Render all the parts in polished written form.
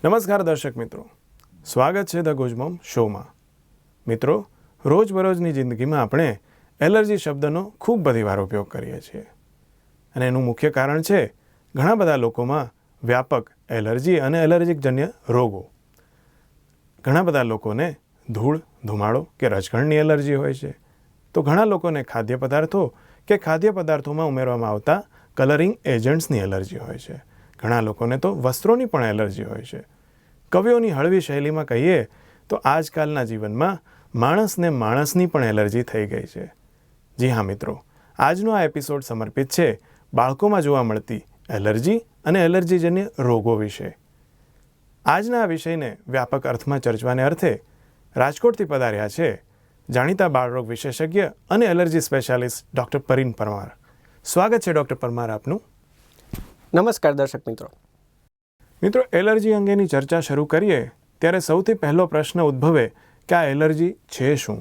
નમસ્કાર દર્શક મિત્રો, સ્વાગત છે ધ ગુજમોમ શોમાં. મિત્રો, રોજબરોજની જિંદગીમાં આપણે એલર્જી શબ્દનો ખૂબ બધી વાર ઉપયોગ કરીએ છીએ અને એનું મુખ્ય કારણ છે ઘણા બધા લોકોમાં વ્યાપક એલર્જી અને એલર્જીકજન્ય રોગો. ઘણા બધા લોકોને ધૂળ, ધુમાડો કે રજકણની એલર્જી હોય છે, તો ઘણા લોકોને ખાદ્ય પદાર્થો કે ખાદ્ય પદાર્થોમાં ઉમેરવામાં આવતા કલરિંગ એજન્ટ્સની એલર્જી હોય છે. ઘણા લોકોને તો વસ્ત્રોની પણ એલર્જી હોય છે. કવિઓની હળવી શૈલીમાં કહીએ તો આજકાલના જીવનમાં માણસને માણસની પણ એલર્જી થઈ ગઈ છે. જી હા મિત્રો, આજનો આ એપિસોડ સમર્પિત છે બાળકોમાં જોવા મળતી એલર્જી અને એલર્જીજન્ય રોગો વિશે. આજના આ વિષયને વ્યાપક અર્થમાં ચર્ચવાને અર્થે રાજકોટથી પધાર્યા છે જાણીતા બાળરોગ વિશેષજ્ઞ અને એલર્જી સ્પેશિયાલિસ્ટ ડૉક્ટર પરીન પરમાર. સ્વાગત છે ડૉક્ટર પરમાર આપનું. નમસ્કાર દર્શક મિત્રો. મિત્રો, એલર્જી અંગેની ચર્ચા શરૂ કરીએ ત્યારે સૌથી પહેલો પ્રશ્ન ઉદ્ભવે કે આ એલર્જી છે શું?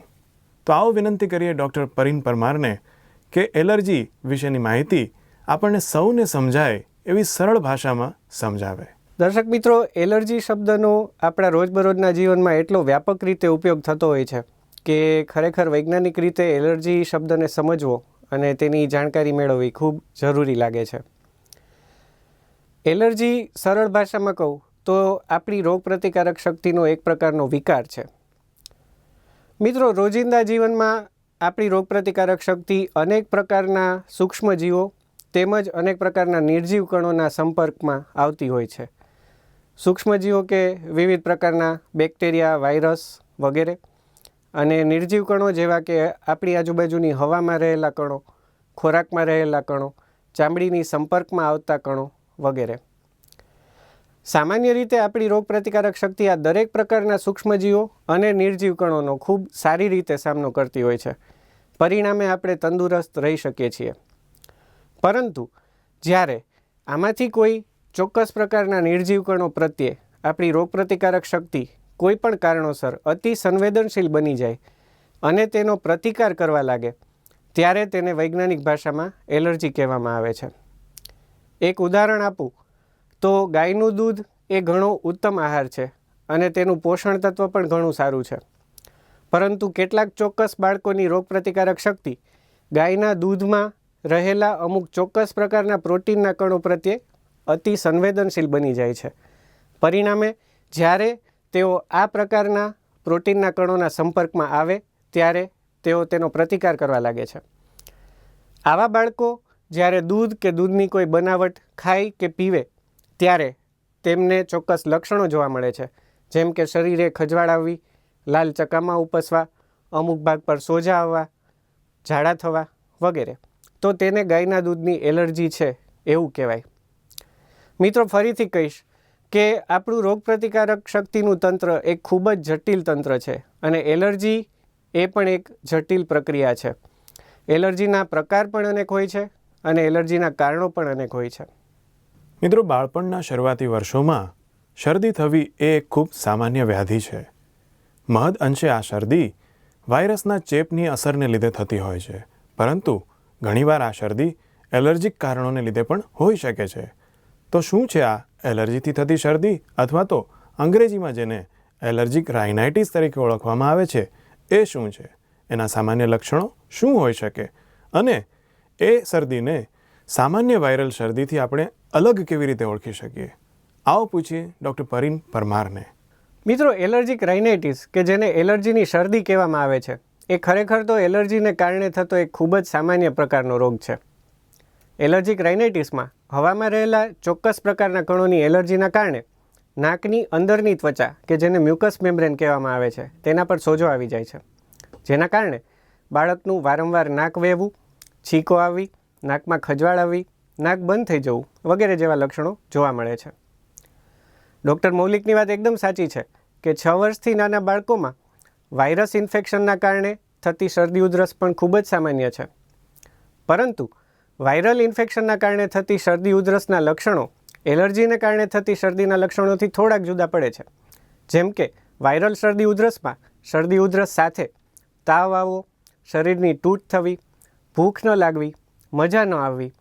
તો આવો વિનંતી કરીએ ડૉક્ટર પરીન પરમારને કે એલર્જી વિશેની માહિતી આપણને સૌને સમજાય એવી સરળ ભાષામાં સમજાવે. દર્શક મિત્રો, એલર્જી શબ્દનો આપણા રોજબરોજના જીવનમાં એટલો વ્યાપક રીતે ઉપયોગ થતો હોય છે કે ખરેખર વૈજ્ઞાનિક રીતે એલર્જી શબ્દને સમજવો અને તેની જાણકારી મેળવવી ખૂબ જરૂરી લાગે છે. એલર્જી સરળ ભાષામાં કહું તો આપણી રોગપ્રતિકારક શક્તિનો એક પ્રકારનો વિકાર છે. મિત્રો, રોજિંદા જીવનમાં આપણી રોગપ્રતિકારક શક્તિ અનેક પ્રકારના સૂક્ષ્મજીવો તેમજ અનેક પ્રકારના નિર્જીવ કણોના સંપર્કમાં આવતી હોય છે. સૂક્ષ્મજીવો કે વિવિધ પ્રકારના બેક્ટેરિયા, વાયરસ વગેરે, અને નિર્જીવ કણો જેવા કે આપણી આજુબાજુની હવામાં રહેલા કણો, ખોરાકમાં રહેલા કણો, ચામડીની સંપર્કમાં આવતા કણો વગેરે. સામાન્ય રીતે આપણી રોગપ્રતિકારક શક્તિ આ દરેક પ્રકારના સૂક્ષ્મજીવો અને નિર્જીવ કણોનો ખૂબ સારી રીતે સામનો કરતી હોય છે. પરિણામે આપણે તંદુરસ્ત રહી શકીએ છીએ. પરંતુ જ્યારે આમાંથી કોઈ ચોક્કસ પ્રકારના નિર્જીવ કણો પ્રત્યે આપણી રોગપ્રતિકારક શક્તિ કોઈ પણ કારણોસર અતિ સંવેદનશીલ બની જાય અને તેનો પ્રતિકાર કરવા લાગે, ત્યારે તેને વૈજ્ઞાનિક ભાષામાં એલર્જી કહેવામાં આવે છે. એક ઉદાહરણ આપું તો ગાયનું દૂધ એ ઘણો ઉત્તમ આહાર છે અને તેનું પોષણ તત્વ પણ ઘણું સારું છે. પરંતુ કેટલાક ચોક્કસ બાળકોની રોગપ્રતિકારક શક્તિ ગાયના દૂધમાં રહેલા અમુક ચોક્કસ પ્રકારના પ્રોટીનના કણો પ્રત્યે અતિ સંવેદનશીલ બની જાય છે. પરિણામે જ્યારે તેઓ આ પ્રકારના પ્રોટીનના કણોના સંપર્કમાં આવે ત્યારે તેઓ તેનો પ્રતિકાર કરવા લાગે છે. આવા બાળકો જ્યારે દૂધ કે દૂધની કોઈ બનાવટ ખાય કે પીવે ત્યારે તેમને ચોક્કસ લક્ષણો જોવા મળે છે, જેમ કે શરીરે ખજવાળ આવવી, લાલ ચકામા ઉપસવા, અમુક ભાગ પર સોજા આવવા, ઝાડા થવા વગેરે. તો તેને ગાયના દૂધની એલર્જી છે એવું કહેવાય. મિત્રો, ફરીથી કહીશ કે આપણું રોગપ્રતિકારક શક્તિનું તંત્ર એક ખૂબ જ જટિલ તંત્ર છે અને એલર્જી એ પણ એક જટિલ પ્રક્રિયા છે. એલર્જીના પ્રકાર પણ અનેક હોય છે અને એલર્જીના કારણો પણ અનેક હોય છે. મિત્રો, બાળપણના શરૂઆતી વર્ષોમાં શરદી થવી એ એક ખૂબ સામાન્ય વ્યાધિ છે. મહદ અંશે આ શરદી વાયરસના ચેપની અસરને લીધે થતી હોય છે, પરંતુ ઘણીવાર આ શરદી એલર્જીક કારણોને લીધે પણ હોઈ શકે છે. તો શું છે આ એલર્જીથી થતી શરદી, અથવા તો અંગ્રેજીમાં જેને એલર્જીક રાઇનાઇટિસ તરીકે ઓળખવામાં આવે છે, એ શું છે? એના સામાન્ય લક્ષણો શું હોઈ શકે અને એ શરદીને સામાન્ય વાયરલ શરદીથી આપણે અલગ કેવી રીતે ઓળખી શકીએ? આવો પૂછીએ ડૉક્ટર પરીન પરમારને. મિત્રો, એલર્જીક રાઇનાઇટિસ કે જેને એલર્જીની શરદી કહેવામાં આવે છે, એ ખરેખર તો એલર્જીને કારણે થતો એક ખૂબ જ સામાન્ય પ્રકારનો રોગ છે. એલર્જીક રાઇનાઇટિસમાં હવામાં રહેલા ચોક્કસ પ્રકારના કણોની એલર્જીના કારણે નાકની અંદરની ત્વચા કે જેને મ્યુકસ મેમ્બ્રેન કહેવામાં આવે છે તેના પર સોજો આવી જાય છે, જેના કારણે બાળકનું વારંવાર નાક વહેવું, છીંકો આવવી, નાકમાં ખજવાળ આવવી, નાક બંધ થઈ જવું વગેરે જેવા લક્ષણો જોવા મળે છે. ડૉક્ટર મૌલિકની વાત એકદમ સાચી છે કે 6 વર્ષથી નાના બાળકોમાં વાયરસ ઇન્ફેક્શનના કારણે થતી શરદી ઉધરસ પણ ખૂબ જ સામાન્ય છે. પરંતુ વાયરલ ઇન્ફેક્શનના કારણે થતી શરદી ઉધરસના લક્ષણો એલર્જીને કારણે થતી શરદીના લક્ષણોથી થોડાક જુદા પડે છે. જેમ કે વાયરલ શરદી ઉધરસમાં શરદી ઉધરસ સાથે તાવ આવવો, શરીરની તૂટ થવી, ભૂખ ન લાગવી, મજા ન આવવી,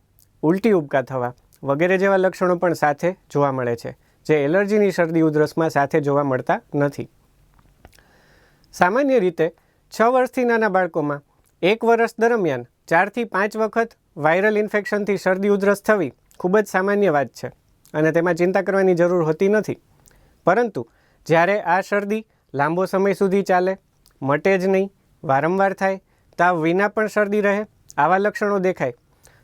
ઉલટી ઉબકા થવા વગેરે જેવા લક્ષણો પણ સાથે જોવા મળે છે, જે એલર્જીની શરદી ઉધરસમાં સાથે જોવા મળતા નથી. સામાન્ય રીતે 6 વર્ષથી નાના બાળકોમાં 1 વર્ષ દરમિયાન 4 થી 5 વખત વાયરલ ઇન્ફેક્શનથી શરદી ઉધરસ થવી ખૂબ જ સામાન્ય વાત છે અને તેમાં ચિંતા કરવાની જરૂર હોતી નથી. પરંતુ જ્યારે આ શરદી લાંબો સમય સુધી ચાલે, મટે જ નહીં, વારંવાર થાય, તાવ વિના પણ શરદી રહે, આવા લક્ષણો દેખાય,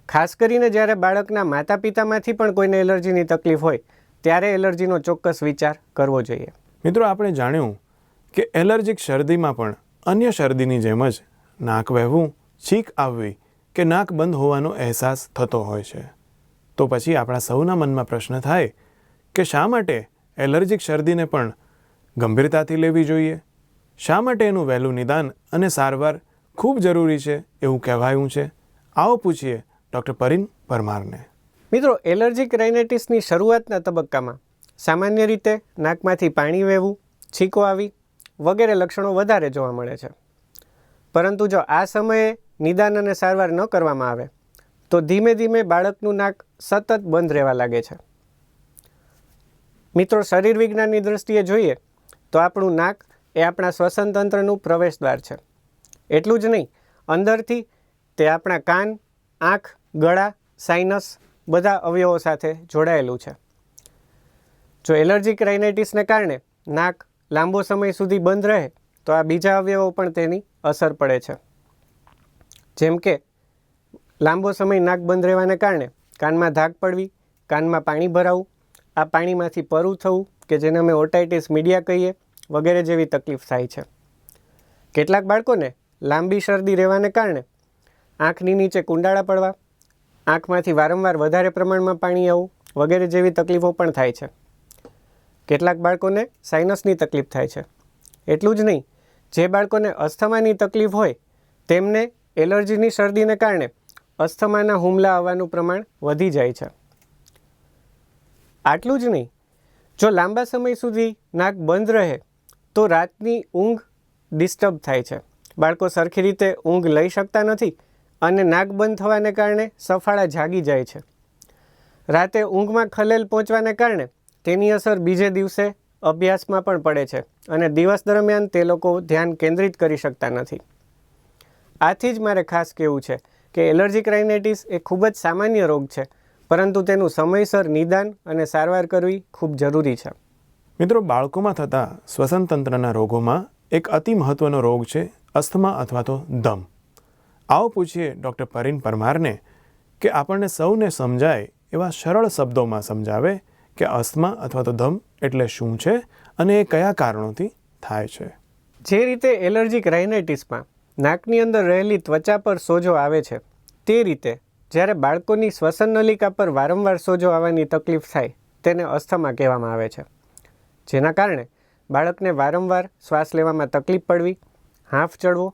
ખાસ કરીને જ્યારે બાળકના માતા પિતામાંથી પણ કોઈને એલર્જીની તકલીફ હોય ત્યારે એલર્જીનો ચોક્કસ વિચાર કરવો જોઈએ. મિત્રો, આપણે જાણ્યું કે એલર્જીક શરદીમાં પણ અન્ય શરદીની જેમ જ નાક વહેવું, છીંક આવવી કે નાક બંધ હોવાનો અહેસાસ થતો હોય છે. તો પછી આપણા સૌના મનમાં પ્રશ્ન થાય કે શા માટે એલર્જીક શરદીને પણ ગંભીરતાથી લેવી જોઈએ? શા માટે એનું વહેલું નિદાન અને સારવાર ખૂબ જરૂરી છે એવું કહેવાયું છે? આવો પૂછીએ ડૉક્ટર પરિન પરમારને. મિત્રો, એલર્જીક રાઇનાઇટિસની શરૂઆતના તબક્કામાં સામાન્ય રીતે નાકમાંથી પાણી વહેવું, છીંકો આવી વગેરે લક્ષણો વધારે જોવા મળે છે. પરંતુ જો આ સમયે નિદાન અને સારવાર ન કરવામાં આવે તો ધીમે ધીમે બાળકનું નાક સતત બંધ રહેવા લાગે છે. મિત્રો, શરીર વિજ્ઞાનની દૃષ્ટિએ જોઈએ તો આપણું નાક એ આપણા શ્વસન તંત્રનું પ્રવેશદ્વાર છે. એટલું જ નહીં, અંદરથી તે આપણા કાન, આંખ, ગળા, સાઇનસ બધા અવયવો સાથે જોડાયેલું છે. જો એલર્જીક રાઇનાઇટિસને કારણે નાક લાંબો સમય સુધી બંધ રહે તો આ બીજા અવયવો પણ તેની અસર પડે છે. જેમ કે લાંબો સમય નાક બંધ રહેવાને કારણે કાનમાં ધાક પડવી, કાનમાં પાણી ભરાવું, આ પાણીમાંથી પરવું થવું કે જેને અમે ઓટાઇટિસ મીડિયા કહીએ વગેરે જેવી તકલીફ થાય છે. કેટલાક બાળકોને લાંબી શરદી રહેવાને કારણે આંખની નીચે કુંડાળા પડવા, આંખમાંથી વારંવાર વધારે પ્રમાણમાં પાણી આવવું વગેરે જેવી તકલીફો પણ થાય છે. કેટલાક બાળકોને સાઇનસની તકલીફ થાય છે. એટલું જ નહીં, જે બાળકોને અસ્થમાની તકલીફ હોય તેમને એલર્જીની શરદીને કારણે અસ્થમાના હુમલા આવવાનું પ્રમાણ વધી જાય છે. આટલું જ નહીં, જો લાંબા સમય સુધી નાક બંધ રહે તો રાતની ઊંઘ ડિસ્ટર્બ થાય છે. બાળકો સરખી રીતે ઊંઘ લઈ શકતા નથી અને નાક બંધ થવાને કારણે સફાળા જાગી જાય છે. રાતે ઊંઘમાં ખલેલ પહોંચવાને કારણે તેની અસર બીજે દિવસે અભ્યાસમાં પણ પડે છે અને દિવસ દરમિયાન તે લોકો ધ્યાન કેન્દ્રિત કરી શકતા નથી. આથી જ મારે ખાસ કહેવું છે કે એલર્જીક રાઇનાઇટિસ એ ખૂબ જ સામાન્ય રોગ છે, પરંતુ તેનું સમયસર નિદાન અને સારવાર કરવી ખૂબ જરૂરી છે. મિત્રો, બાળકોમાં થતા શ્વસન તંત્રના રોગોમાં એક અતિ મહત્વનો રોગ છે અસ્થમા અથવા તો દમ. આવો પૂછીએ ડૉક્ટર પરિન પરમારને કે આપણને સૌને સમજાય એવા સરળ શબ્દોમાં સમજાવે કે અસ્થમા અથવા તો દમ એટલે શું છે અને એ કયા કારણોથી થાય છે. જે રીતે એલર્જીક રાઇનાઇટિસમાં નાકની અંદર રહેલી ત્વચા પર સોજો આવે છે, તે રીતે જ્યારે બાળકોની શ્વસન નલિકા પર વારંવાર સોજો આવવાની તકલીફ થાય તેને અસ્થમા કહેવામાં આવે છે. જેના કારણે બાળકને વારંવાર શ્વાસ લેવામાં તકલીફ પડવી, હાંફ ચડવો,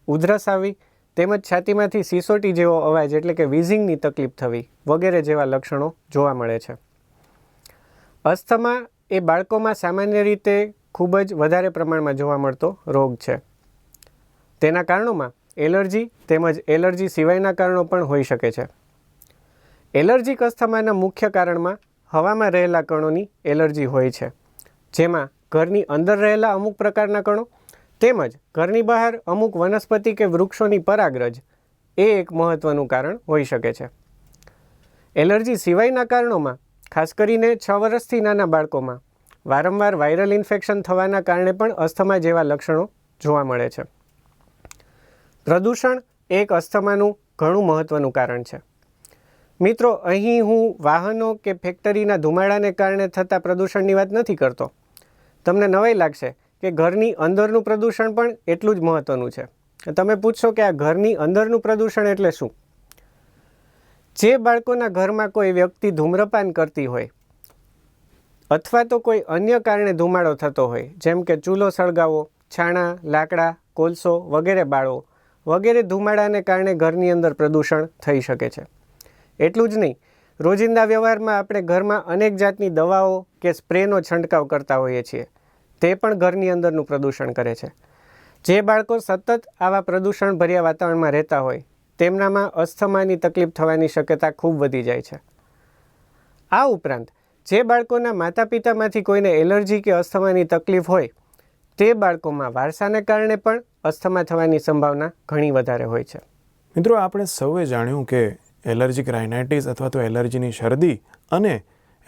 ઉધરસ આવવી તેમજ છાતીમાંથી સિસોટી જેવો અવાજ એટલે કે વિઝિંગની તકલીફ થવી વગેરે જેવા લક્ષણો જોવા મળે છે. અસ્થમા એ બાળકોમાં સામાન્ય રીતે ખૂબ જ વધારે પ્રમાણમાં જોવા મળતો રોગ છે. તેના કારણોમાં એલર્જી તેમજ એલર્જી સિવાયના કારણો પણ હોઈ શકે છે. એલર્જીક અસ્થમાના મુખ્ય કારણમાં હવામાં રહેલા કણોની એલર્જી હોય છે, જેમાં ઘરની અંદર રહેલા અમુક પ્રકારના કણો તેમજ ઘરની બહાર અમુક વનસ્પતિ કે વૃક્ષોની પરાગરજ એ એક મહત્ત્વનું કારણ હોઈ શકે છે. એલર્જી સિવાયના કારણોમાં ખાસ કરીને 6 વર્ષથી નાના બાળકોમાં વારંવાર વાયરલ ઇન્ફેક્શન થવાના કારણે પણ અસ્થમા જેવા લક્ષણો જોવા મળે છે. પ્રદૂષણ એક અસ્થમાનું ઘણું મહત્ત્વનું કારણ છે. મિત્રો, અહીં હું વાહનો કે ફેક્ટરીના ધુમાડાને કારણે થતા પ્રદૂષણની વાત નથી કરતો. તમને નવાઈ લાગશે કે ઘરની અંદરનું પ્રદૂષણ પણ એટલું જ મહત્ત્વનું છે. તમે પૂછશો કે આ ઘરની અંદરનું પ્રદૂષણ એટલે શું? જે બાળકોના ઘરમાં કોઈ વ્યક્તિ ધૂમ્રપાન કરતી હોય અથવા તો કોઈ અન્ય કારણે ધુમાડો થતો હોય, જેમ કે ચૂલો સળગાવો, છાણા, લાકડા, કોલસો વગેરે બાળવો વગેરે ધુમાડાને કારણે ઘરની અંદર પ્રદૂષણ થઈ શકે છે. એટલું જ નહીં, રોજિંદા વ્યવહારમાં આપણે ઘરમાં અનેક જાતની દવાઓ કે સ્પ્રેનો છંટકાવ કરતા હોઈએ છીએ, તે પણ ઘરની અંદરનું પ્રદૂષણ કરે છે. જે બાળકો સતત આવા પ્રદૂષણ ભર્યા વાતાવરણમાં રહેતા હોય તેમનામાં અસ્થમાની તકલીફ થવાની શક્યતા ખૂબ વધી જાય છે. આ ઉપરાંત જે બાળકોના માતા પિતામાંથી કોઈને એલર્જી કે અસ્થમાની તકલીફ હોય તે બાળકોમાં વારસાને કારણે પણ અસ્થમા થવાની સંભાવના ઘણી વધારે હોય છે. મિત્રો, આપણે સૌએ જાણ્યું કે એલર્જીક રાઇનાઇટિસ અથવા તો એલર્જીની શરદી અને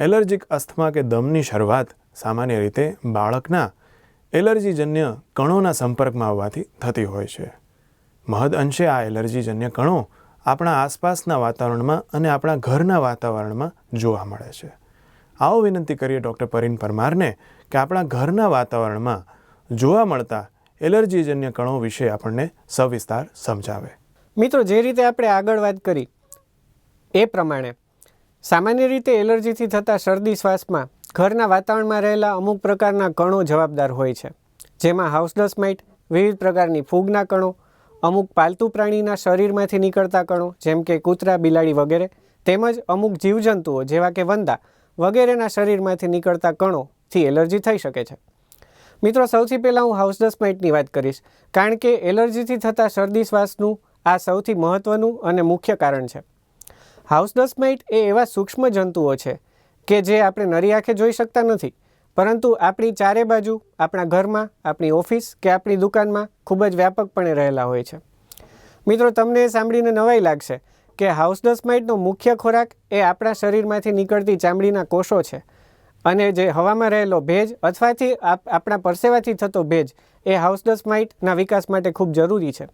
એલર્જીક અસ્થમા કે દમની શરૂઆત સામાન્ય રીતે બાળકના એલર્જીજન્ય કણોના સંપર્કમાં આવવાથી થતી હોય છે. મહદ અંશે આ એલર્જીજન્ય કણો આપણા આસપાસના વાતાવરણમાં અને આપણા ઘરના વાતાવરણમાં જોવા મળે છે. આવો વિનંતી કરીએ ડૉક્ટર પરીન પરમારને કે આપણા ઘરના વાતાવરણમાં જોવા મળતા એલર્જીજન્ય કણો વિશે આપણને સવિસ્તાર સમજાવે. મિત્રો, જે રીતે આપણે આગળ વાત કરી એ પ્રમાણે સામાન્ય રીતે એલર્જીથી થતા શરદી શ્વાસમાં ઘરના વાતાવરણમાં રહેલા અમુક પ્રકારના કણો જવાબદાર હોય છે, જેમાં હાઉસ ડસ્ટ માઇટ, વિવિધ પ્રકારની ફૂગના કણો, અમુક પાલતુ પ્રાણીના શરીરમાંથી નીકળતા કણો જેમ કે કૂતરા, બિલાડી વગેરે, તેમજ અમુક જીવજંતુઓ જેવા કે વંદા વગેરેના શરીરમાંથી નીકળતા કણોથી એલર્જી થઈ શકે છે. મિત્રો, સૌથી પહેલાં હું હાઉસ ડસ્ટ માઇટની વાત કરીશ, કારણ કે એલર્જીથી થતા શરદી શ્વાસનું આ સૌથી મહત્ત્વનું અને મુખ્ય કારણ છે. હાઉસ ડસ્ટ માઇટ એ એવા સૂક્ષ્મ જંતુઓ છે કે જે આપણે નરી આંખે જોઈ શકતા નથી, પરંતુ આપણી ચારે બાજુ, આપણા ઘરમાં, આપણી ઓફિસ કે આપણી દુકાનમાં ખૂબ જ વ્યાપકપણે રહેલા હોય છે. મિત્રો, તમને એ સાંભળીને નવાઈ લાગશે કે હાઉસ ડસ્ટ માઇટનો મુખ્ય ખોરાક એ આપણા શરીરમાંથી નીકળતી ચામડીના કોષો છે, અને જે હવામાં રહેલો ભેજ અથવાથી આપણા પરસેવાથી થતો ભેજ એ હાઉસ ડસ્ટ માઇટના વિકાસ માટે ખૂબ જરૂરી છે.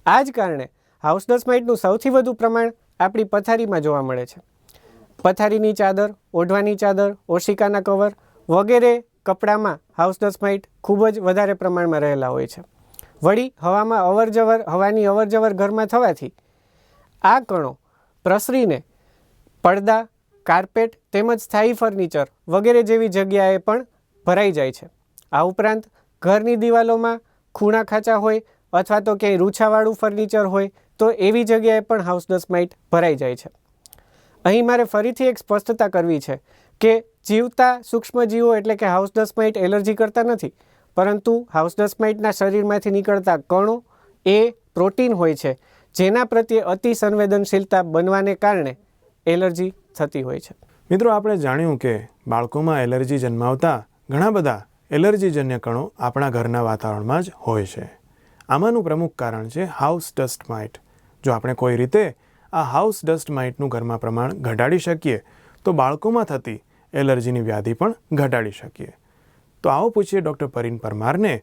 આ જ કારણે હાઉસ ડસ્ટ માઇટનું સૌથી વધુ પ્રમાણ આપણી પથારીમાં જોવા મળે છે. પથારીની ચાદર, ઓઢવાની ચાદર, ઓશિકાના કવર વગેરે કપડામાં હાઉસ ડસ્ટ માઇટ ખૂબ જ વધારે પ્રમાણમાં રહેલા હોય છે. વળી હવાની અવરજવર ઘરમાં થવાથી આ કણો પ્રસરીને પડદા, કાર્પેટ તેમજ સ્થાયી ફર્નિચર વગેરે જેવી જગ્યાએ પણ ભરાઈ જાય છે. આ ઉપરાંત ઘરની દિવાલોમાં ખૂણા ખાંચા હોય અથવા તો ક્યાંય રૂછાવાળું ફર્નિચર હોય તો એવી જગ્યાએ પણ હાઉસ ડસ્ટ માઇટ ભરાઈ જાય છે. અહીં મારે ફરીથી એક સ્પષ્ટતા કરવી છે કે જીવતા સૂક્ષ્મજીવો એટલે કે હાઉસ ડસ્ટ માઇટ એલર્જી કરતા નથી, પરંતુ હાઉસ ડસ્ટ માઇટના શરીરમાંથી નીકળતા કણો એ પ્રોટીન હોય છે, જેના પ્રત્યે અતિ સંવેદનશીલતા બનવાને કારણે એલર્જી થતી હોય છે. મિત્રો, આપણે જાણ્યું કે બાળકોમાં એલર્જી જન્માવતા ઘણા બધા એલર્જીજન્ય કણો આપણા ઘરના વાતાવરણમાં જ હોય છે. આમાંનું પ્રમુખ કારણ છે હાઉસ ડસ્ટ માઇટ. જો આપણે કોઈ રીતે આ હાઉસ ડસ્ટ માઇટનું ઘરમાં પ્રમાણ ઘટાડી શકીએ તો બાળકોમાં થતી એલર્જીની વ્યાધિ પણ ઘટાડી શકીએ. તો આવો પૂછીએ ડૉક્ટર પરીન પરમારને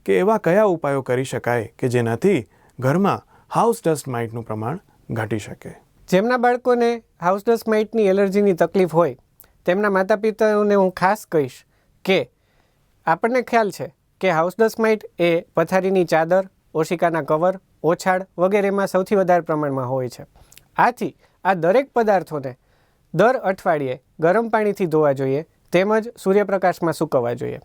કે એવા કયા ઉપાયો કરી શકાય કે જેનાથી ઘરમાં હાઉસ ડસ્ટ માઇટનું પ્રમાણ ઘટી શકે. જેમના બાળકોને હાઉસ ડસ્ટ માઇટની એલર્જીની તકલીફ હોય તેમના માતા પિતાઓને હું ખાસ કહીશ કે આપણને ખ્યાલ છે કે હાઉસ ડસ્ટ માઇટ એ પથારીની ચાદર, ઓશિકાના કવર, ઓછાડ વગેરેમાં સૌથી વધારે પ્રમાણમાં હોય છે. આથી આ દરેક પદાર્થોને દર અઠવાડિયે ગરમ પાણીથી ધોવા જોઈએ તેમજ સૂર્યપ્રકાશમાં સૂકવવા જોઈએ.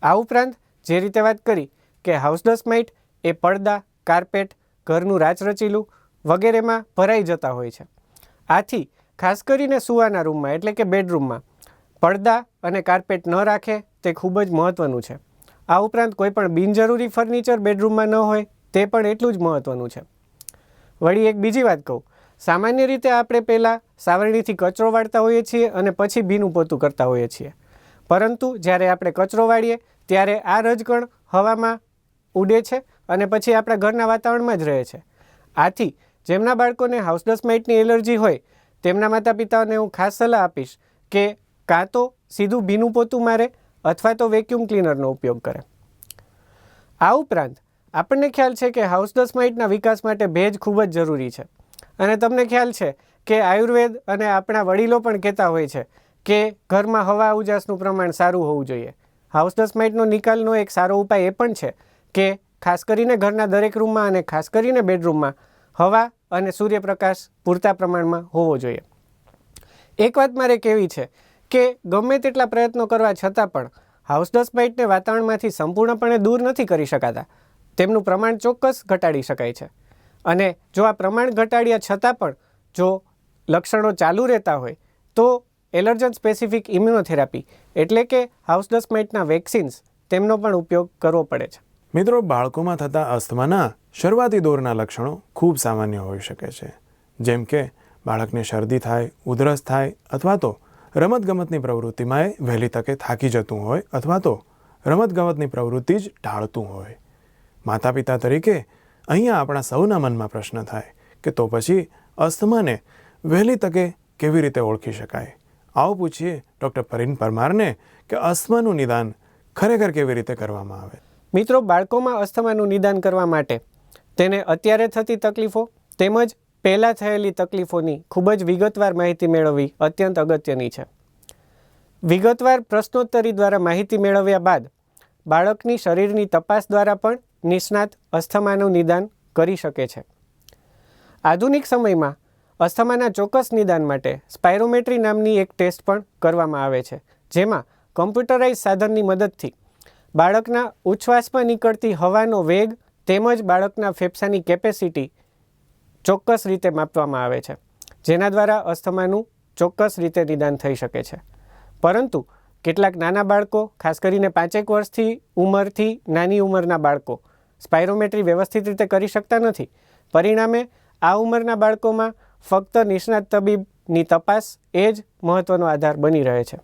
આ ઉપરાંત જે રીતે વાત કરી કે હાઉસ ડસ્ટ માઇટ એ પડદા, કાર્પેટ, ઘરનું રાચરચીલું વગેરેમાં ભરાઈ જતા હોય છે. આથી ખાસ કરીને સૂવાના રૂમમાં એટલે કે બેડરૂમમાં પડદા અને કાર્પેટ ન રાખે તે ખૂબ જ મહત્ત્વનું છે. આ ઉપરાંત કોઈ પણ બિનજરૂરી ફર્નિચર બેડરૂમમાં ન હોય તે પણ એટલું જ મહત્ત્વનું છે. વળી એક બીજી વાત કહું, સામાન્ય રીતે આપણે પહેલાં સાવરણીથી કચરો વાળતા હોઈએ છીએ અને પછી ભીનું પોતું કરતા હોઈએ છીએ, પરંતુ જ્યારે આપણે કચરો વાળીએ ત્યારે આ રજકણ હવામાં ઉડે છે અને પછી આપણા ઘરના વાતાવરણમાં જ રહે છે. આથી જેમના બાળકોને હાઉસ ડસ્ટ માઇટની એલર્જી હોય તેમના માતા પિતાઓને હું ખાસ સલાહ આપીશ કે કાં તો સીધું ભીનું પોતું મારે અથવા તો વેક્યુમ ક્લીનરનો ઉપયોગ કરે. આ ઉપરાંત આપણને ખ્યાલ છે કે હાઉસ ડસ્ટ માઇટના વિકાસ માટે ભેજ ખૂબ જ જરૂરી છે, અને તમને ખ્યાલ છે કે આયુર્વેદ અને આપણા વડીલો પણ કહેતા હોય છે કે ઘરમાં હવા ઉજાસનું પ્રમાણ સારું હોવું જોઈએ. હાઉસ ડસ્ટ માઇટનો નિકાલનો એક સારો ઉપાય એ પણ છે કે ખાસ કરીને ઘરના દરેક રૂમમાં અને ખાસ કરીને બેડરૂમમાં હવા અને સૂર્યપ્રકાશ પૂરતા પ્રમાણમાં હોવો જોઈએ. એક વાત મારે કહેવી છે કે ગમે તેટલા પ્રયત્નો કરવા છતાં પણ હાઉસ ડસ્ટ માઇટને વાતાવરણમાંથી સંપૂર્ણપણે દૂર નથી કરી શકાતા. તેમનું પ્રમાણ ચોક્કસ ઘટાડી શકાય છે, અને જો આ પ્રમાણ ઘટાડ્યા છતાં પણ જો લક્ષણો ચાલુ રહેતા હોય તો એલર્જન સ્પેસિફિક ઇમ્યુનોથેરાપી એટલે કે હાઉસ ડસ્ટ માઇટના વેક્સિન્સ તેમનો પણ ઉપયોગ કરવો પડે છે. મિત્રો, બાળકોમાં થતા અસ્થમાના શરૂઆતી દોરના લક્ષણો ખૂબ સામાન્ય હોઈ શકે છે, જેમ કે બાળકને શરદી થાય, ઉધરસ થાય અથવા તો રમતગમતની પ્રવૃત્તિમાં એ વહેલી તકે થાકી જતું હોય અથવા તો રમતગમતની પ્રવૃત્તિ જ ટાળતું હોય. માતા પિતા તરીકે અહીંયા આપણા સૌના મનમાં પ્રશ્ન થાય કે તો પછી અસ્થમાને વહેલી તકે કેવી રીતે ઓળખી શકાય? આવો પૂછીએ ડૉક્ટર પરિન પરમારને કે અસ્થમાનું નિદાન ખરેખર કેવી રીતે કરવામાં આવે. મિત્રો, બાળકોમાં અસ્થમાનું નિદાન કરવા માટે તેને અત્યારે થતી તકલીફો તેમજ પહેલાં થયેલી તકલીફોની ખૂબ જ વિગતવાર માહિતી મેળવવી અત્યંત અગત્યની છે. વિગતવાર પ્રશ્નોત્તરી દ્વારા માહિતી મેળવ્યા બાદ બાળકની શરીરની તપાસ દ્વારા પણ નિષ્ણાત અસ્થમાનું નિદાન કરી શકે છે. આધુનિક સમયમાં અસ્થમાના ચોક્કસ નિદાન માટે સ્પાયરોમેટ્રી નામની એક ટેસ્ટ પણ કરવામાં આવે છે, જેમાં કમ્પ્યુટરાઇઝ સાધનની મદદથી બાળકના ઉચ્છ્વાસમાં નીકળતી હવાનો વેગ તેમજ બાળકના ફેફસાની કેપેસિટી ચોક્કસ રીતે માપવામાં આવે છે, જેના દ્વારા અસ્થમાનું ચોક્કસ રીતે નિદાન થઈ શકે છે. પરંતુ કેટલાક નાના બાળકો, ખાસ કરીને 5 વર્ષથી ઉંમરથી નાની ઉંમરના બાળકો સ્પાયરોમેટ્રી વ્યવસ્થિત રીતે કરી શકતા નથી. પરિણામે આ ઉંમરના બાળકોમાં ફક્ત નિષ્ણાત તબીબની તપાસ એ જ મહત્ત્વનો આધાર બની રહે છે.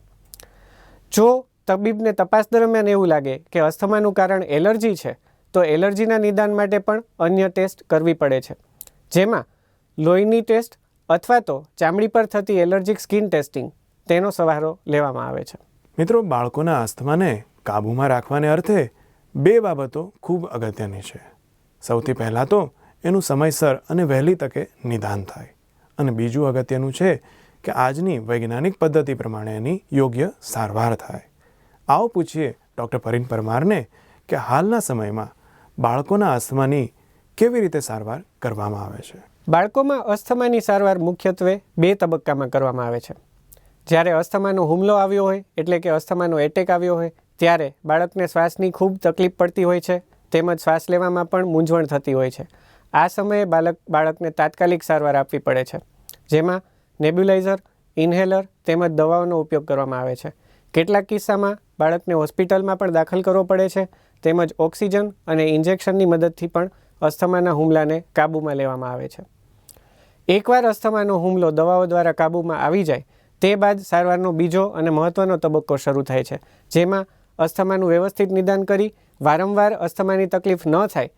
જો તબીબને તપાસ દરમિયાન એવું લાગે કે અસ્થમાનું કારણ એલર્જી છે, તો એલર્જીના નિદાન માટે પણ અન્ય ટેસ્ટ કરવી પડે છે, જેમાં લોહીની ટેસ્ટ અથવા તો ચામડી પર થતી એલર્જીક સ્કિન ટેસ્ટિંગ તેનો સહારો લેવામાં આવે છે. મિત્રો, બાળકોના અસ્થમાને કાબૂમાં રાખવાને અર્થે 2 બાબતો ખૂબ અગત્યની છે. સૌથી પહેલાં તો એનું સમયસર અને વહેલી તકે નિદાન થાય, અને બીજું અગત્યનું છે કે આજની વૈજ્ઞાનિક પદ્ધતિ પ્રમાણે એની યોગ્ય સારવાર થાય. આવો પૂછીએ ડૉક્ટર પરિન પરમારને કે હાલના સમયમાં બાળકોના અસ્થમાની કેવી રીતે સારવાર કરવામાં આવે છે. બાળકોમાં અસ્થમાની સારવાર મુખ્યત્વે 2 તબક્કામાં કરવામાં આવે છે. જ્યારે અસ્થમાનો હુમલો આવ્યો હોય, એટલે કે અસ્થમાનો એટેક આવ્યો હોય, ત્યારે બાળકને શ્વાસની ખૂબ તકલીફ પડતી હોય છે, તેમજ શ્વાસ લેવામાં પણ મૂંઝવણ થતી હોય છે. આ સમયે બાળકને તાત્કાલિક સારવાર આપવી પડે છે, જેમાં નેબ્યુલાઇઝર, ઇન્હેલર તેમજ દવાઓનો ઉપયોગ કરવામાં આવે છે. કેટલાક કિસ્સામાં બાળકને હોસ્પિટલમાં પણ દાખલ કરવો પડે છે, તેમજ ઓક્સિજન અને ઇન્જેક્શનની મદદથી પણ અસ્થમાના હુમલાને કાબૂમાં લેવામાં આવે છે. એકવાર અસ્થમાનો હુમલો દવાઓ દ્વારા કાબૂમાં આવી જાય તે બાદ સારવારનો બીજો અને મહત્ત્વનો તબક્કો શરૂ થાય છે, જેમાં અસ્થમાનું વ્યવસ્થિત નિદાન કરી વારંવાર અસ્થમાની તકલીફ ન થાય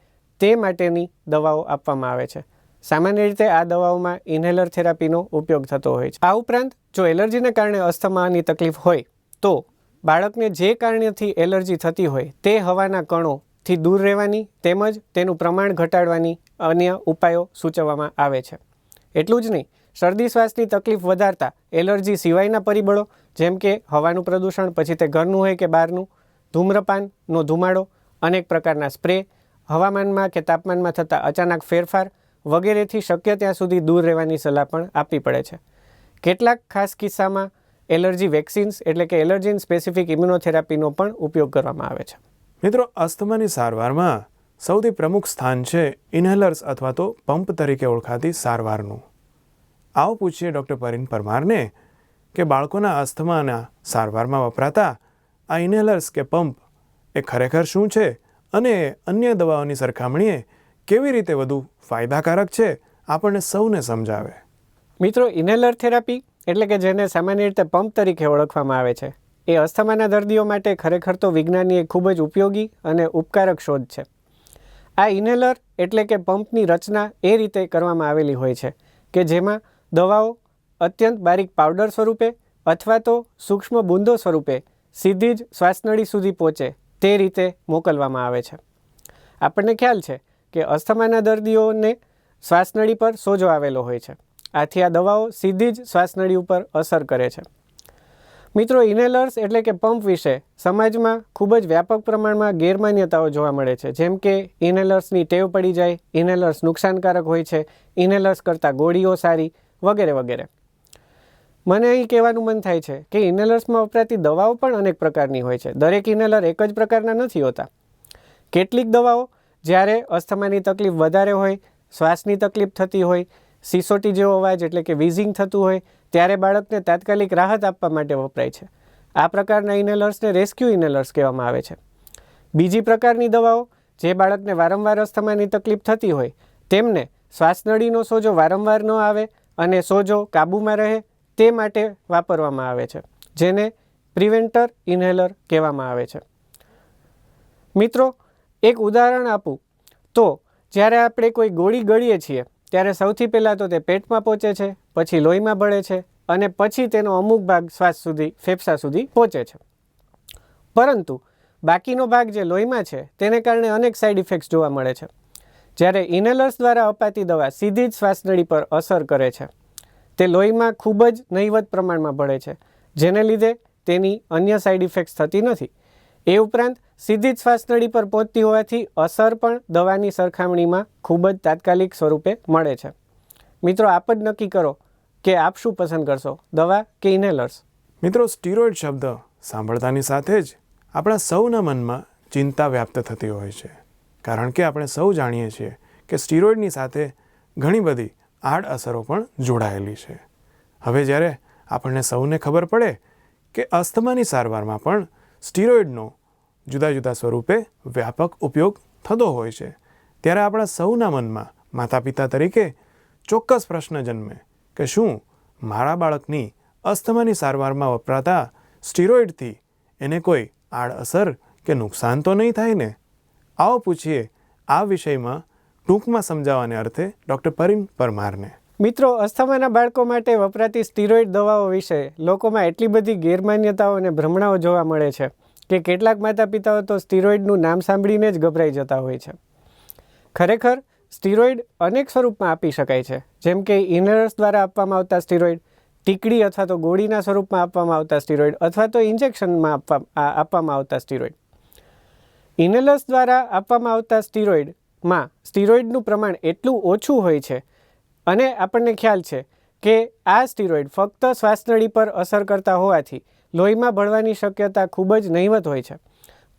તે માટેની દવાઓ આપવામાં આવે છે. સામાન્ય રીતે આ દવાઓમાં ઇન્હેલર થેરાપીનો ઉપયોગ થતો હોય છે. આ ઉપરાંત જો એલર્જીને કારણે અસ્થમાની તકલીફ હોય તો બાળકને જે કારણેથી એલર્જી થતી હોય તે હવાના કણોથી દૂર રહેવાની તેમજ તેનું પ્રમાણ ઘટાડવાની અન્ય ઉપાયો સૂચવવામાં આવે છે. એટલું જ નહીં, શરદી શ્વાસની તકલીફ વધારતા એલર્જી સિવાયના પરિબળો જેમ કે હવાનું પ્રદૂષણ, પછી તે ઘરનું હોય કે બહારનું, ધૂમ્રપાનનો ધુમાડો, અનેક પ્રકારના સ્પ્રે, હવામાનમાં કે તાપમાનમાં થતા અચાનક ફેરફાર વગેરેથી શક્ય ત્યાં સુધી દૂર રહેવાની સલાહ પણ આપવી પડે છે. કેટલાક ખાસ કિસ્સામાં એલર્જી વેક્સિન્સ એટલે કે એલર્જીન સ્પેસિફિક ઇમ્યુનોથેરાપીનો પણ ઉપયોગ કરવામાં આવે છે. મિત્રો, અસ્થમાની સારવારમાં સૌથી પ્રમુખ સ્થાન છે ઇન્હેલર્સ અથવા તો પંપ તરીકે ઓળખાતી સારવારનું. આવો પૂછીએ ડૉક્ટર પરિન પરમારને કે બાળકોના અસ્થમાના સારવારમાં વપરાતા આ ઇન્હેલર્સ કે પંપ એ ખરેખર શું છે અને અન્ય દવાઓની સરખામણીએ કેવી રીતે વધુ ફાયદાકારક છે, આપણને સૌને સમજાવે. મિત્રો, ઇન્હેલર થેરાપી એટલે કે જેને સામાન્ય રીતે પંપ તરીકે ઓળખવામાં આવે છે, એ અસ્થમાના દર્દીઓ માટે ખરેખર તો વિજ્ઞાનની એક ખૂબ જ ઉપયોગી અને ઉપકારક શોધ છે. આ ઇન્હેલર એટલે કે પંપની રચના એ રીતે કરવામાં આવેલી હોય છે કે જેમાં દવાઓ અત્યંત બારીક પાવડર સ્વરૂપે અથવા તો સૂક્ષ્મ બૂંદો સ્વરૂપે સીધી જ શ્વાસનળી સુધી પહોંચે તે રીતે મોકલવામાં આવે છે. આપણને ખ્યાલ છે કે અસ્થમાના દર્દીઓને શ્વાસનળી પર સોજો આવેલો હોય છે, આથી આ દવાઓ સીધી જ શ્વાસનળી ઉપર અસર કરે છે. મિત્રો, ઇન્હેલર્સ એટલે કે પંપ વિશે સમાજમાં ખૂબ જ વ્યાપક પ્રમાણમાં ગેરમાન્યતાઓ જોવા મળે છે, જેમ કે ઇન્હેલર્સની ટેવ પડી જાય, ઇન્હેલર્સ નુકસાનકારક હોય છે, ઇન્હેલર્સ કરતાં ગોળીઓ સારી વગેરે વગેરે. મને અહીં કહેવાનું મન થાય છે કે ઇન્હેલર્સમાં વપરાતી દવાઓ પણ અનેક પ્રકારની હોય છે. દરેક ઇન્હેલર એક જ પ્રકારના નથી હોતા. કેટલીક દવાઓ જ્યારે અસ્થમાની તકલીફ વધારે હોય, શ્વાસની તકલીફ થતી હોય, સિસોટી જેવો અવાજ એટલે કે વિઝિંગ થતું હોય ત્યારે બાળકને તાત્કાલિક રાહત આપવા માટે વપરાય છે. આ પ્રકારના ઇન્હેલર્સને રેસ્ક્યુ ઇન્હેલર્સ કહેવામાં આવે છે. બીજી પ્રકારની દવાઓ જે બાળકને વારંવાર અસ્થમાની તકલીફ થતી હોય તેમને શ્વાસનળીનો સોજો વારંવાર ન આવે અને સોજો કાબૂમાં રહે તે માટે વાપરવામાં આવે છે. જેને પ્રિવેન્ટર ઇન્હેલર કહેવામાં આવે છે. મિત્રો, એક ઉદાહરણ આપું તો જ્યારે આપણે કોઈ ગોળી ગળીએ છીએ ત્યારે સૌથી પહેલાં તો તે પેટમાં પહોંચે છે, પછી લોહીમાં ભળે છે અને પછી તેનો અમુક ભાગ શ્વાસ સુધી, ફેફસા સુધી પહોંચે છે. પરંતુ બાકીનો ભાગ જે લોહીમાં છે તેને કારણે અનેક સાઇડ ઇફેક્ટ્સ જોવા મળે છે. જ્યારે ઇન્હેલર્સ દ્વારા અપાતી દવા સીધી જ શ્વાસનળી પર અસર કરે છે. તે લોહીમાં ખૂબ જ નહિવત પ્રમાણમાં ભળે છે, જેને લીધે તેની અન્ય સાઇડ ઇફેક્ટ્સ થતી નથી. એ ઉપરાંત સીધી જ શ્વાસનળી પર પહોંચતી હોવાથી અસર પણ દવાની સરખામણીમાં ખૂબ જ તાત્કાલિક સ્વરૂપે મળે છે. મિત્રો, આપ જ નક્કી કરો કે આપ શું પસંદ કરશો, દવા કે ઇન્હેલર્સ? મિત્રો, સ્ટીરોઇડ શબ્દ સાંભળતાની સાથે જ આપણા સૌના મનમાં ચિંતા વ્યાપ્ત થતી હોય છે, કારણ કે આપણે સૌ જાણીએ છીએ કે સ્ટીરોઇડની સાથે ઘણી બધી આડઅસરો પણ જોડાયેલી છે. હવે જ્યારે આપણને સૌને ખબર પડે કે અસ્થમાની સારવારમાં પણ સ્ટીરોઇડનો જુદા જુદા સ્વરૂપે વ્યાપક ઉપયોગ થતો હોય છે, ત્યારે આપણા સૌના મનમાં માતા પિતા તરીકે ચોક્કસ પ્રશ્ન જન્મે કે શું મારા બાળકની અસ્થમાની સારવારમાં વપરાતા સ્ટીરોઇડથી એને કોઈ આડઅસર કે નુકસાન તો નહીં થાય ને? આવો પૂછીએ આ વિષયમાં ટૂંકમાં સમજાવવાને અર્થે ડૉક્ટર પરિન પરમારને. મિત્રો, અસ્થમાના બાળકો માટે વપરાતી સ્ટીરોઇડ દવાઓ વિશે લોકોમાં એટલી બધી ગેરમાન્યતાઓ અને ભ્રમણાઓ જોવા મળે છે કે કેટલાક માતા પિતાઓ તો સ્ટીરોઇડનું નામ સાંભળીને જ ગભરાઈ જતા હોય છે. ખરેખર સ્ટીરોઇડ અનેક સ્વરૂપમાં આપી શકાય છે, જેમ કે ઇન્હેલર્સ દ્વારા આપવામાં આવતા સ્ટીરોઇડ, ટીકડી અથવા તો ગોળીના સ્વરૂપમાં આપવામાં આવતા સ્ટીરોઇડ અથવા તો ઇન્જેક્શનમાં આપવામાં આવતા સ્ટીરોઇડ. ઇન્હેલર્સ દ્વારા આપવામાં આવતા સ્ટીરોઇડમાં સ્ટીરોઇડનું પ્રમાણ એટલું ઓછું હોય છે અને આપણને ખ્યાલ છે કે આ સ્ટીરોઇડ ફક્ત શ્વાસનળી પર અસર કરતા હોવાથી લોહીમાં ભળવાની શક્યતા ખૂબ જ નહિવત હોય છે.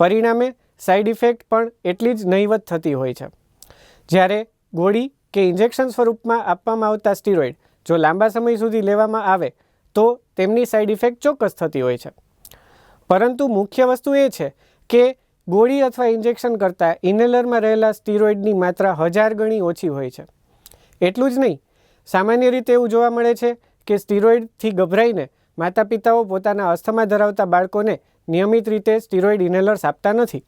પરિણામે સાઇડ ઇફેક્ટ પણ એટલી જ નહિવત થતી હોય છે. જ્યારે ગોળી કે ઇન્જેક્શન સ્વરૂપમાં આપવામાં આવતા સ્ટીરોઇડ જો લાંબા સમય સુધી લેવામાં આવે તો તેમની સાઇડ ઇફેક્ટ ચોક્કસ થતી હોય છે. પરંતુ મુખ્ય વસ્તુ એ છે કે ગોળી અથવા ઇન્જેક્શન કરતાં ઇન્હેલરમાં રહેલા સ્ટીરોઇડની માત્રા 1000 ગણી ઓછી હોય છે. એટલું જ નહીં, સામાન્ય રીતે એવું જોવા મળે છે કે સ્ટીરોઇડથી ગભરાઈને માતા પિતાઓ પોતાના અસ્થમા ધરાવતા બાળકોને નિયમિત રીતે સ્ટીરોઇડ ઇન્હેલર્સ આપતા નથી.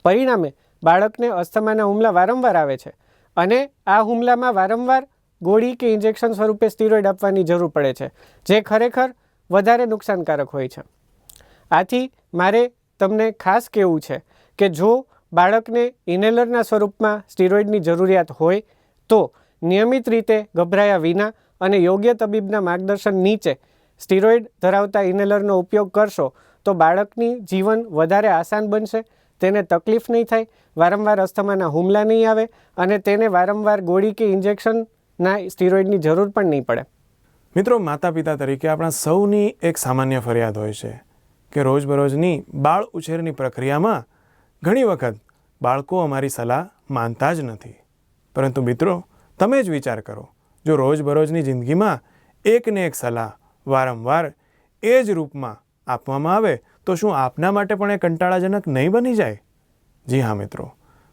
પરિણામે બાળકને અસ્થમાના હુમલા વારંવાર આવે છે અને આ હુમલામાં વારંવાર ગોળી કે ઇન્જેક્શન સ્વરૂપે સ્ટીરોઇડ આપવાની જરૂર પડે છે, જે ખરેખર વધારે નુકસાનકારક હોય છે. આથી મારે તમને ખાસ કહેવું છે કે જો બાળકને ઇન્હેલરના સ્વરૂપમાં સ્ટીરોઇડની જરૂરિયાત હોય તો નિયમિત રીતે ગભરાયા વિના અને યોગ્ય તબીબના માર્ગદર્શન નીચે સ્ટીરોઇડ ધરાવતા ઇન્હેલરનો ઉપયોગ કરશો તો બાળકની જીવન વધારે આસાન બનશે, તેને તકલીફ નહીં થાય, વારંવાર અસ્થમાના હુમલા નહીં આવે અને તેને વારંવાર ગોળી કે ઇન્જેક્શનના સ્ટીરોઇડની જરૂર પણ નહીં પડે. મિત્રો, માતા પિતા તરીકે આપણા સૌની એક સામાન્ય ફરિયાદ હોય છે કે રોજબરોજની બાળ ઉછેરની પ્રક્રિયામાં ઘણી વખત બાળકો અમારી સલાહ માનતા જ નથી. પરંતુ મિત્રો, તમે જ વિચાર કરો, જો રોજબરોજની જિંદગીમાં એકને એક સલાહ વારંવાર એ જ રૂપમાં આપવામાં આવે તો શું આપના માટે પણ એ કંટાળાજનક નહીં બની જાય? જી હા મિત્રો,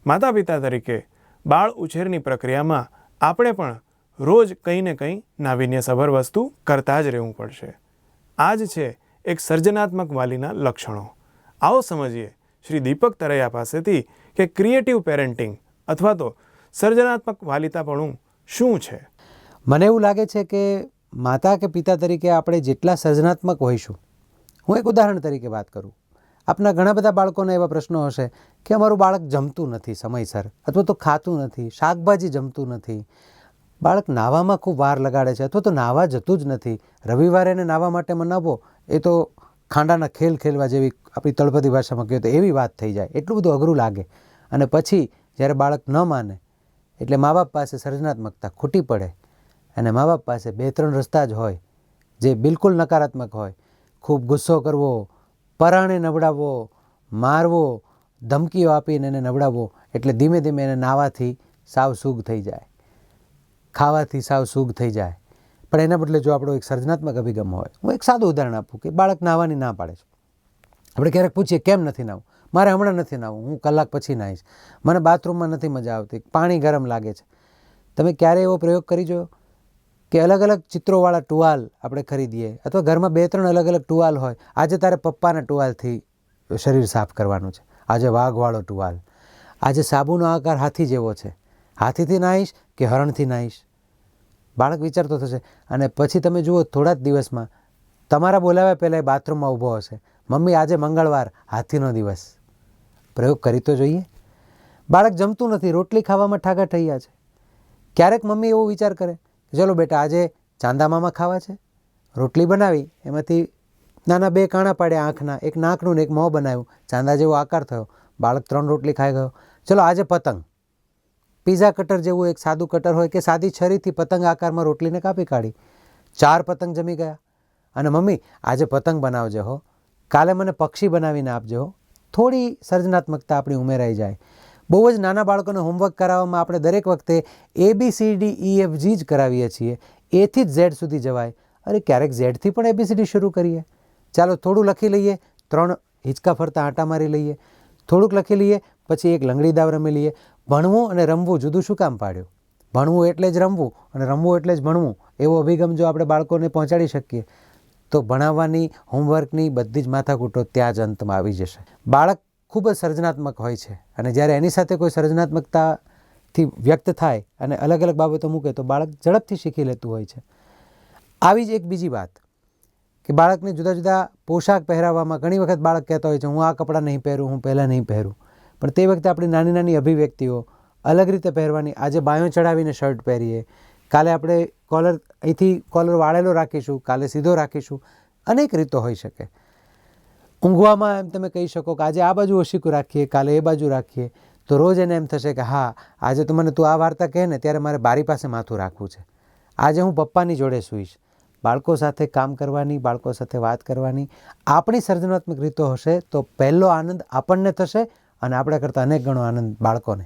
માતા પિતા તરીકે બાળ ઉછેરની પ્રક્રિયામાં આપણે પણ રોજ કંઈ ને કંઈ નાવીન્યસભર વસ્તુ કરતા જ રહેવું પડશે. આ જ છે એક સર્જનાત્મક વાલીના લક્ષણો. આવો સમજીએ શ્રી દીપક તરૈયા પાસેથી કે ક્રિએટિવ પેરેન્ટિંગ અથવા તો સર્જનાત્મક વાલિતાપણું શું છે. મને એવું લાગે છે કે માતા કે પિતા તરીકે આપણે જેટલા સર્જનાત્મક હોઈશું, હું એક ઉદાહરણ તરીકે વાત કરું, આપના ઘણા બધા બાળકોને એવા પ્રશ્નો હશે કે અમારું બાળક જમતું નથી સમયસર, અથવા તો ખાતું નથી, શાકભાજી જમતું નથી, બાળક નાહવામાં ખૂબ વાર લગાડે છે, અથવા તો નાહવા જતું જ નથી, રવિવારે એને નાહવા માટે મનાવો એ તો ખાંડાના ખેલ ખેલવા જેવી આપણી તળપદી ભાષામાં કહીએ તો એવી વાત થઈ જાય, એટલું બધું અઘરું લાગે. અને પછી જ્યારે બાળક ન માને એટલે મા બાપ પાસે સર્જનાત્મકતા ખૂટી પડે અને મા બાપ પાસે 2-3 રસ્તા જ હોય જે બિલકુલ નકારાત્મક હોય. ખૂબ ગુસ્સો કરવો, પરાણે નબળાવવો, મારવો, ધમકીઓ આપીને એને નબળાવવો, એટલે ધીમે ધીમે એને નાહવાથી સાવ સૂગ થઈ જાય, ખાવાથી સાવ સૂગ થઈ જાય. પણ એના બદલે જો આપણો એક સર્જનાત્મક અભિગમ હોય, હું એક સાદું ઉદાહરણ આપું કે બાળક નાહવાની ના પાડે છે. આપણે ક્યારેક પૂછીએ કેમ નથી નાહવું? મારે હમણાં નથી નાહવું, હું કલાક પછી નાહીશ, મને બાથરૂમમાં નથી મજા આવતી, પાણી ગરમ લાગે છે. તમે ક્યારે એવો પ્રયોગ કરી જોયો કે અલગ અલગ ચિત્રોવાળા ટુવાલ આપણે ખરીદીએ, અથવા ઘરમાં 2-3 અલગ અલગ ટુવાલ હોય. આજે તારે પપ્પાના ટુવાલથી શરીર સાફ કરવાનું છે, આજે વાઘવાળો ટુવાલ, આજે સાબુનો આકાર હાથી જેવો છે, હાથીથી નાહીશ કે હરણથી નાહીશ. બાળક વિચારતો થશે, અને પછી તમે જુઓ થોડા જ દિવસમાં તમારા બોલાવ્યા પહેલાં એ બાથરૂમમાં ઊભો હશે, મમ્મી આજે મંગળવાર, હાથીનો દિવસ. પ્રયોગ કરી તો જોઈએ. બાળક જમતું નથી, રોટલી ખાવામાં ઠાગા ઠૈયા છે. ક્યારેક મમ્મી એવો વિચાર કરે કે ચલો બેટા આજે ચાંદામામા ખાવા છે, રોટલી બનાવી, એમાંથી નાના 2 કાણા પાડ્યા આંખના, એક નાકનું ને એક મોં બનાવ્યું, ચાંદા જેવો આકાર થયો, બાળક 3 રોટલી ખાઈ ગયો. ચલો આજે પતંગ, પીઝા કટર જેવું એક સાદું કટર હોય કે સાદી છરીથી પતંગ આકારમાં રોટલીને કાપી કાઢી, 4 પતંગ જમી ગયા. અને મમ્મી આજે પતંગ બનાવજે હો, કાલે મને પક્ષી બનાવીને આપજે હો. થોડી સર્જનાત્મકતા આપણી ઉમેરાઈ જાય. બહુ જ નાના બાળકોને હોમવર્ક કરાવવામાં આપણે દરેક વખતે ABCDEFG જ કરાવીએ છીએ, એથી જ Z સુધી જવાય. અરે ક્યારેક ઝેડથી પણ ABCD શરૂ કરીએ. ચાલો થોડું લખી લઈએ, 3 હિંચકા ફરતા આંટા મારી લઈએ, થોડુંક લખી લઈએ, પછી એક લંગડી દાવ રમી લઈએ. ભણવું અને રમવું જુદું શું કામ પાડ્યું? ભણવું એટલે જ રમવું અને રમવું એટલે જ ભણવું, એવો અભિગમ જો આપણે બાળકોને પહોંચાડી શકીએ તો ભણાવવાની, હોમવર્કની બધી જ માથાકૂટો ત્યાં જ અંતમાં આવી જશે. બાળક ખૂબ જ સર્જનાત્મક હોય છે, અને જ્યારે એની સાથે કોઈ સર્જનાત્મકતાથી વ્યક્ત થાય અને અલગ અલગ બાબતો મૂકે તો બાળક ઝડપથી શીખી લેતું હોય છે. આવી જ એક બીજી વાત કે બાળકને જુદા જુદા પોશાક પહેરાવવામાં ઘણી વખત બાળક કહેતો હોય છે, હું આ કપડાં નહીં પહેરું, હું પહેલાં નહીં પહેરું. પણ તે વખતે આપણી નાની નાની અભિવ્યક્તિઓ અલગ રીતે પહેરવાની. આજે બાયો ચડાવીને શર્ટ પહેરીએ, કાલે આપણે કોલર અહીંથી કોલર વાળેલો રાખીશું, કાલે સીધો રાખીશું. અનેક રીતો હોઈ શકે. ઊંઘવામાં એમ તમે કહી શકો કે આજે આ બાજુ ઓશીકું રાખીએ, કાલે એ બાજુ રાખીએ. તો રોજ એને એમ થશે કે હા આજે તો મને તું આ વાર્તા કહે ને ત્યારે મારે બારી પાસે માથું રાખવું છે, આજે હું પપ્પાની જોડે સૂઈશ. બાળકો સાથે કામ કરવાની, બાળકો સાથે વાત કરવાની આપણી સર્જનાત્મક રીતો હશે તો પહેલો આનંદ આપણને થશે અને આપણા કરતાં અનેક ગણો આનંદ બાળકોને.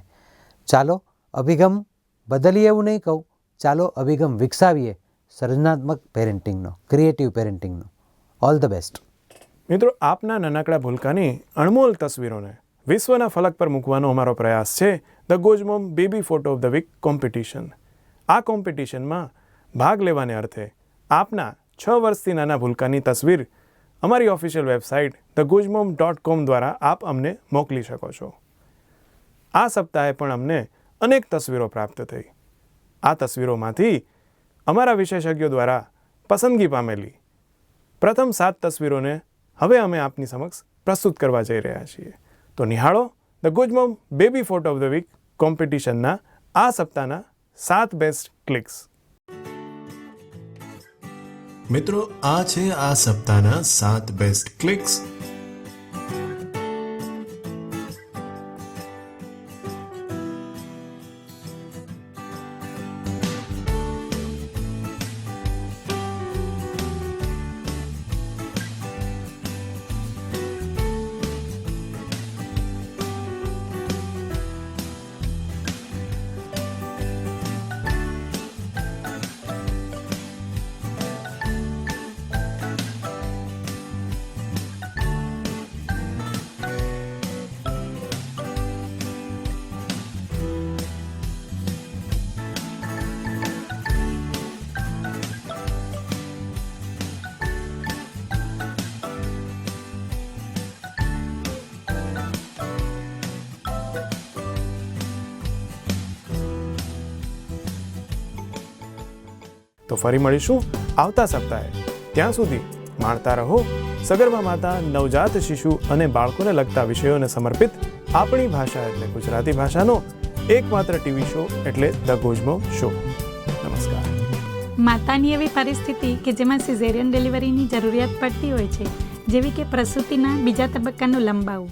ચાલો અભિગમ બદલીએ એવું નહીં કહું, ચાલો અભિગમ વિકસાવીએ સર્જનાત્મક પેરેન્ટિંગનો, ક્રિએટિવ પેરેન્ટિંગનો. All the best. મિત્રો, આપના નાનકડા ભૂલકાની અણમોલ તસવીરોને વિશ્વના ફલક પર મૂકવાનો અમારો પ્રયાસ છે the Gojmom baby photo of the week competition. આ કોમ્પિટિશનમાં ભાગ લેવાને અર્થે આપના 6 વર્ષથી નાના ભૂલકાની તસવીર અમારી ઓફિશિયલ વેબસાઇટ thegojmom.com દ્વારા આપ અમને મોકલી શકો છો. આ સપ્તાહે પણ અમને અનેક તસવીરો પ્રાપ્ત થઈ. આ તસવીરોમાંથી અમારા વિશેષજ્ઞો દ્વારા પસંદગી પામેલી પ્રથમ 7 તસવીરોને હવે અમે આપની સમક્ષ પ્રસ્તુત કરવા જઈ રહ્યા છીએ. તો નિહાળો the Gojmom baby photo of the week કોમ્પિટિશનના આ સપ્તાહના 7 બેસ્ટ ક્લિક્સ. મિત્રો, આ છે આ સપ્તાહના 7 બેસ્ટ ક્લિક્સ. તો ફરી મળીશું આવતા સપ્તાહે. ત્યાં સુધી માણતા રહો સગર્ભા માતા, નવજાત શિશુ અને બાળકોને લગતા વિષયોને સમર્પિત આપણી ભાષા એટલે ગુજરાતી ભાષાનો એકમાત્ર ટીવી શો એટલે ધ ગોજમોમ શો. નમસ્કાર. માતાની એવી પરિસ્થિતિ કે જેમાં સિઝેરિયન ડિલિવરીની જરૂરિયાત પડતી હોય છે, જેવી કે પ્રસૂતિના બીજા તબક્કાનું લંબાવું,